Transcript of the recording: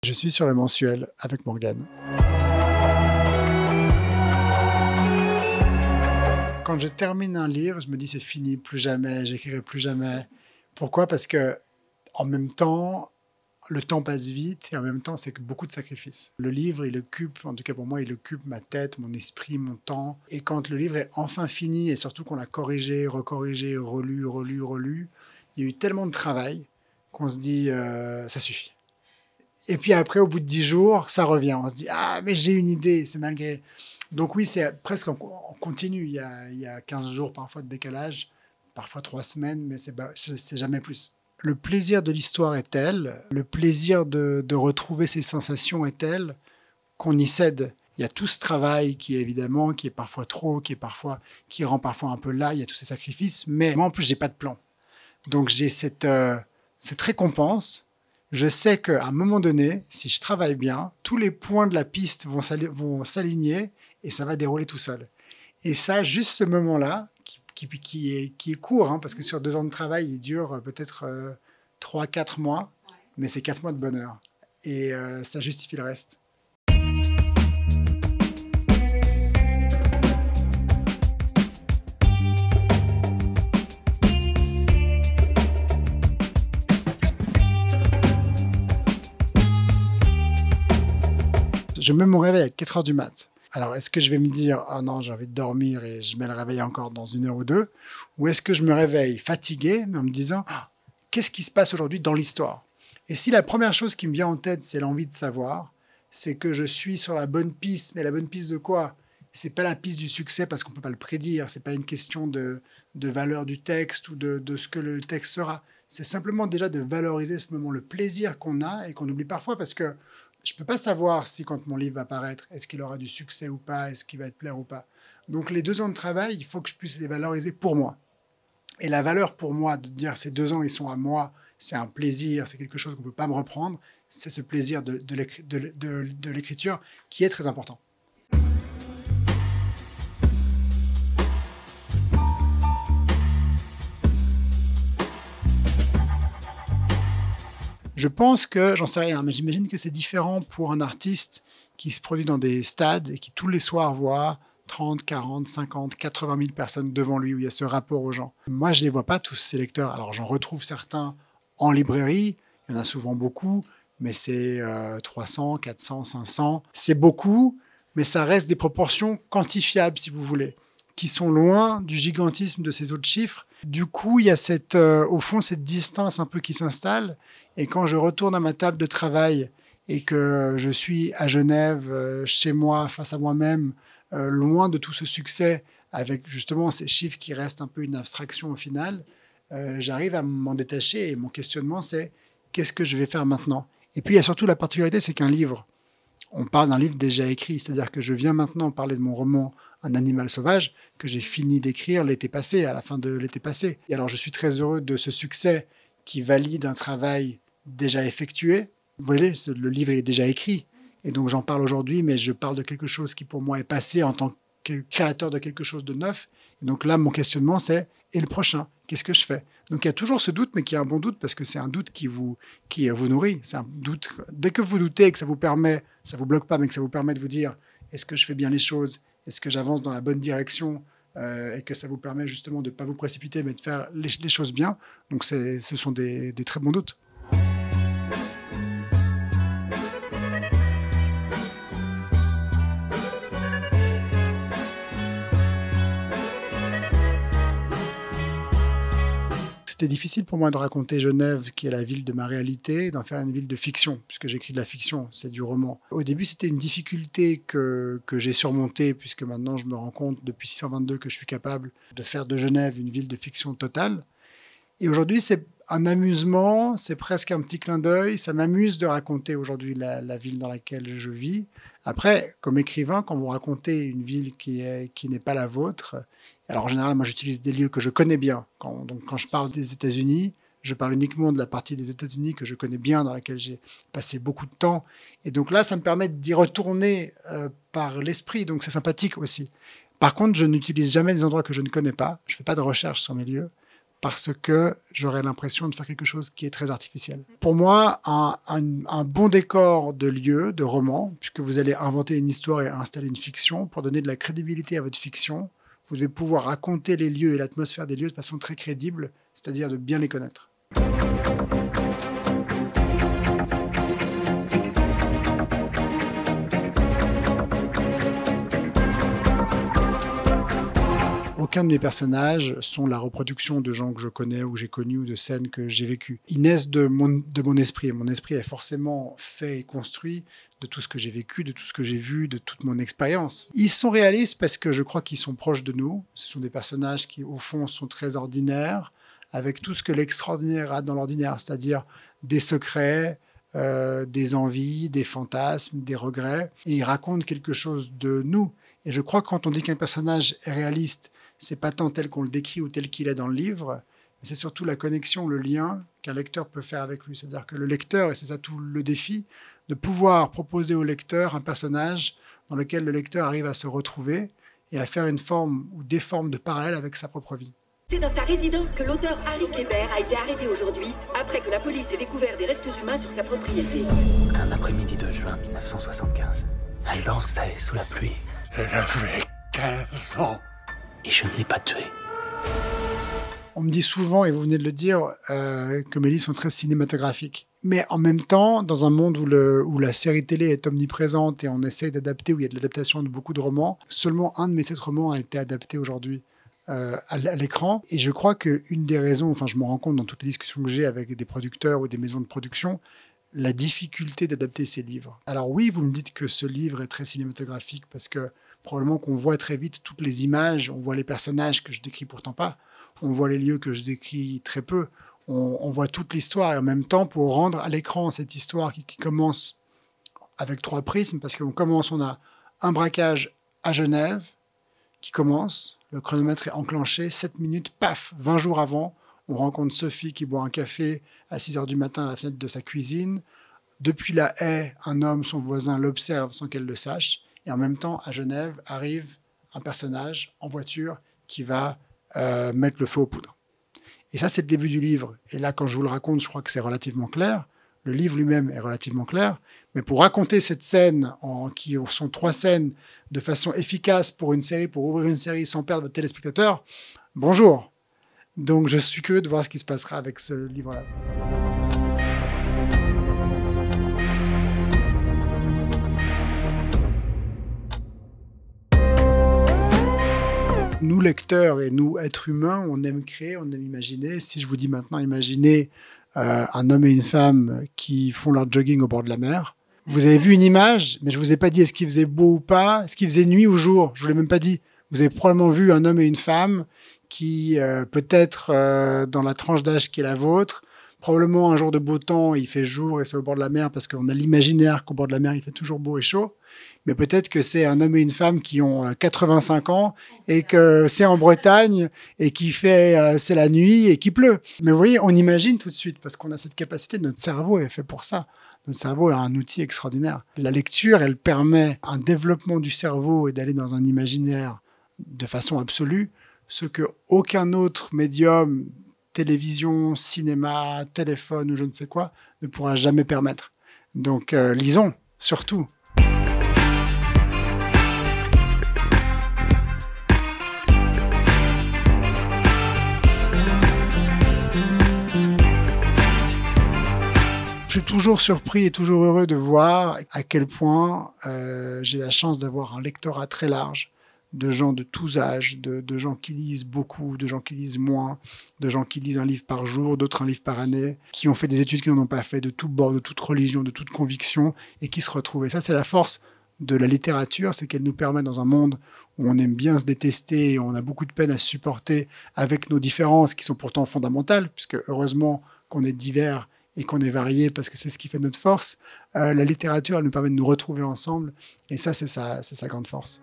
Je suis sur le mensuel avec Morgane. Quand je termine un livre, je me dis c'est fini, plus jamais, j'écrirai plus jamais. Pourquoi? Parce que en même temps, le temps passe vite et en même temps, c'est beaucoup de sacrifices. Le livre, il occupe, en tout cas pour moi, il occupe ma tête, mon esprit, mon temps. Et quand le livre est enfin fini et surtout qu'on l'a corrigé, recorrigé, relu, il y a eu tellement de travail qu'on se dit ça suffit. Et puis après, au bout de 10 jours, ça revient. On se dit ah mais j'ai une idée, c'est malgré. Donc oui, c'est presque en continu. Il y a 15 jours parfois de décalage, parfois 3 semaines, mais c'est jamais plus. Le plaisir de l'histoire est tel, le plaisir de retrouver ces sensations est tel qu'on y cède. Il y a tout ce travail qui est parfois trop, qui rend parfois un peu là, il y a tous ces sacrifices, mais moi en plus j'ai pas de plan. Donc j'ai cette récompense. Je sais qu'à un moment donné, si je travaille bien, tous les points de la piste vont s'aligner et ça va dérouler tout seul. Et ça, juste ce moment-là, qui est court, hein, parce que sur 2 ans de travail, il dure peut-être 3-4 mois, mais c'est 4 mois de bonheur. Et ça justifie le reste. Je mets mon réveil à 4 heures du mat'. Alors, est-ce que je vais me dire « Ah non, j'ai envie de dormir et je mets le réveil encore dans 1 heure ou 2 » ou est-ce que je me réveille fatigué, mais en me disant « Qu'est-ce qui se passe aujourd'hui dans l'histoire ?» Et si la première chose qui me vient en tête, c'est l'envie de savoir, c'est que je suis sur la bonne piste. Mais la bonne piste de quoi? C'est pas la piste du succès parce qu'on peut pas le prédire. C'est pas une question de valeur du texte ou de ce que le texte sera. C'est simplement déjà de valoriser ce moment, le plaisir qu'on a et qu'on oublie parfois parce que je ne peux pas savoir si quand mon livre va paraître, est-ce qu'il aura du succès ou pas, est-ce qu'il va te plaire ou pas. Donc les 2 ans de travail, il faut que je puisse les valoriser pour moi. Et la valeur pour moi de dire ces 2 ans, ils sont à moi, c'est un plaisir, c'est quelque chose qu'on ne peut pas me reprendre, c'est ce plaisir de l'écriture qui est très important. Je pense que, j'en sais rien, mais j'imagine que c'est différent pour un artiste qui se produit dans des stades et qui tous les soirs voit 30, 40, 50, 80 000 personnes devant lui, où il y a ce rapport aux gens. Moi, je ne les vois pas tous, ces lecteurs. Alors, j'en retrouve certains en librairie, il y en a souvent beaucoup, mais c'est 300, 400, 500. C'est beaucoup, mais ça reste des proportions quantifiables, si vous voulez, qui sont loin du gigantisme de ces autres chiffres. Du coup, il y a au fond cette distance un peu qui s'installe. Et quand je retourne à ma table de travail et que je suis à Genève, chez moi, face à moi-même, loin de tout ce succès, avec justement ces chiffres qui restent un peu une abstraction au final, j'arrive à m'en détacher et mon questionnement, c'est qu'est-ce que je vais faire maintenant? Et puis, il y a surtout la particularité, c'est qu'un livre, on parle d'un livre déjà écrit, c'est-à-dire que je viens maintenant parler de mon roman Un animal sauvage, que j'ai fini d'écrire l'été passé, à la fin de l'été passé. Et alors je suis très heureux de ce succès qui valide un travail déjà effectué. Vous voyez, le livre il est déjà écrit, et donc j'en parle aujourd'hui, mais je parle de quelque chose qui pour moi est passé en tant que créateur de quelque chose de neuf. Et donc là, mon questionnement c'est, et le prochain, qu'est-ce que je fais? Donc il y a toujours ce doute, mais qui est un bon doute, parce que c'est un doute qui vous nourrit. C'est un doute, dès que vous doutez, que ça vous permet, ça vous bloque pas, mais que ça vous permet de vous dire, est-ce que je fais bien les choses? Est-ce que j'avance dans la bonne direction et que ça vous permet justement de ne pas vous précipiter, mais de faire les choses bien? Donc ce sont des très bons doutes. C'était difficile pour moi de raconter Genève, qui est la ville de ma réalité, d'en faire une ville de fiction, puisque j'écris de la fiction, c'est du roman. Au début, c'était une difficulté que j'ai surmontée, puisque maintenant je me rends compte depuis 622 que je suis capable de faire de Genève une ville de fiction totale. Et aujourd'hui, c'est un amusement, c'est presque un petit clin d'œil. Ça m'amuse de raconter aujourd'hui la ville dans laquelle je vis. Après, comme écrivain, quand vous racontez une ville qui n'est pas la vôtre, alors en général, moi j'utilise des lieux que je connais bien. Donc quand je parle des États-Unis, je parle uniquement de la partie des États-Unis que je connais bien, dans laquelle j'ai passé beaucoup de temps. Et donc là, ça me permet d'y retourner par l'esprit, donc c'est sympathique aussi. Par contre, je n'utilise jamais des endroits que je ne connais pas. Je ne fais pas de recherche sur mes lieux. parce que j'aurais l'impression de faire quelque chose qui est très artificiel. Pour moi, un bon décor de lieu, de roman, puisque vous allez inventer une histoire et installer une fiction, pour donner de la crédibilité à votre fiction, vous devez pouvoir raconter les lieux et l'atmosphère des lieux de façon très crédible, c'est-à-dire de bien les connaître. Aucun de mes personnages sont la reproduction de gens que je connais ou que j'ai connus ou de scènes que j'ai vécues. Ils naissent de mon esprit. Et mon esprit est forcément fait et construit de tout ce que j'ai vécu, de tout ce que j'ai vu, de toute mon expérience. Ils sont réalistes parce que je crois qu'ils sont proches de nous. Ce sont des personnages qui, au fond, sont très ordinaires, avec tout ce que l'extraordinaire a dans l'ordinaire, c'est-à-dire des secrets, des envies, des fantasmes, des regrets. Et ils racontent quelque chose de nous. Et je crois que quand on dit qu'un personnage est réaliste, c'est pas tant tel qu'on le décrit ou tel qu'il est dans le livre, mais c'est surtout la connexion, le lien qu'un lecteur peut faire avec lui. C'est-à-dire que le lecteur, et c'est ça tout le défi, de pouvoir proposer au lecteur un personnage dans lequel le lecteur arrive à se retrouver et à faire une forme ou des formes de parallèle avec sa propre vie. C'est dans sa résidence que l'auteur Harry Kleber a été arrêté aujourd'hui, après que la police ait découvert des restes humains sur sa propriété. Un après-midi de juin 1975, elle dansait sous la pluie. Elle avait 15 ans. Et je ne l'ai pas tuée. On me dit souvent, et vous venez de le dire, que mes livres sont très cinématographiques. Mais en même temps, dans un monde où la série télé est omniprésente et on essaye d'adapter, où il y a de l'adaptation de beaucoup de romans, seulement un de mes 7 romans a été adapté aujourd'hui à l'écran. Et je crois qu'une des raisons, enfin je me rends compte dans toutes les discussions que j'ai avec des producteurs ou des maisons de production, la difficulté d'adapter ces livres. Alors oui, vous me dites que ce livre est très cinématographique parce que probablement qu'on voit très vite toutes les images, on voit les personnages que je décris pourtant pas, on voit les lieux que je décris très peu, on voit toute l'histoire et en même temps pour rendre à l'écran cette histoire qui commence avec 3 prismes, parce qu'on commence, on a un braquage à Genève qui commence, le chronomètre est enclenché, 7 minutes, paf, 20 jours avant, on rencontre Sophie qui boit un café à 6h du matin à la fenêtre de sa cuisine. Depuis la haie, un homme, son voisin, l'observe sans qu'elle le sache. Et en même temps, à Genève, arrive un personnage en voiture qui va mettre le feu aux poudres. Et ça, c'est le début du livre. Et là, quand je vous le raconte, je crois que c'est relativement clair. Le livre lui-même est relativement clair. Mais pour raconter cette scène, qui sont 3 scènes, de façon efficace pour une série, pour ouvrir une série sans perdre votre téléspectateur, bonjour. Donc, je suis curieux de voir ce qui se passera avec ce livre-là. Nous, lecteurs et nous, êtres humains, on aime créer, on aime imaginer. Si je vous dis maintenant, imaginez un homme et une femme qui font leur jogging au bord de la mer. Vous avez vu une image, mais je ne vous ai pas dit est-ce qu'il faisait beau ou pas, est-ce qu'il faisait nuit ou jour. Je ne vous l'ai même pas dit. Vous avez probablement vu un homme et une femme qui, peut-être dans la tranche d'âge qui est la vôtre, probablement un jour de beau temps, il fait jour et c'est au bord de la mer parce qu'on a l'imaginaire qu'au bord de la mer, il fait toujours beau et chaud. Mais peut-être que c'est un homme et une femme qui ont 85 ans et que c'est en Bretagne et qui fait, c'est la nuit et qu'il pleut. Mais vous voyez, on imagine tout de suite parce qu'on a cette capacité, notre cerveau est fait pour ça. Notre cerveau est un outil extraordinaire. La lecture, elle permet un développement du cerveau et d'aller dans un imaginaire de façon absolue, ce que aucun autre médium, télévision, cinéma, téléphone ou je ne sais quoi, ne pourra jamais permettre. Donc lisons, surtout. Je suis toujours surpris et toujours heureux de voir à quel point j'ai la chance d'avoir un lectorat très large, de gens de tous âges, de gens qui lisent beaucoup, de gens qui lisent moins, de gens qui lisent un livre par jour, d'autres un livre par année, qui ont fait des études qui n'en ont pas fait, de tout bord, de toute religion, de toute conviction, et qui se retrouvent. Et ça, c'est la force de la littérature, c'est qu'elle nous permet dans un monde où on aime bien se détester et on a beaucoup de peine à se supporter avec nos différences qui sont pourtant fondamentales, puisque heureusement qu'on est divers et qu'on est varié parce que c'est ce qui fait notre force. La littérature, elle nous permet de nous retrouver ensemble et ça, c'est sa grande force.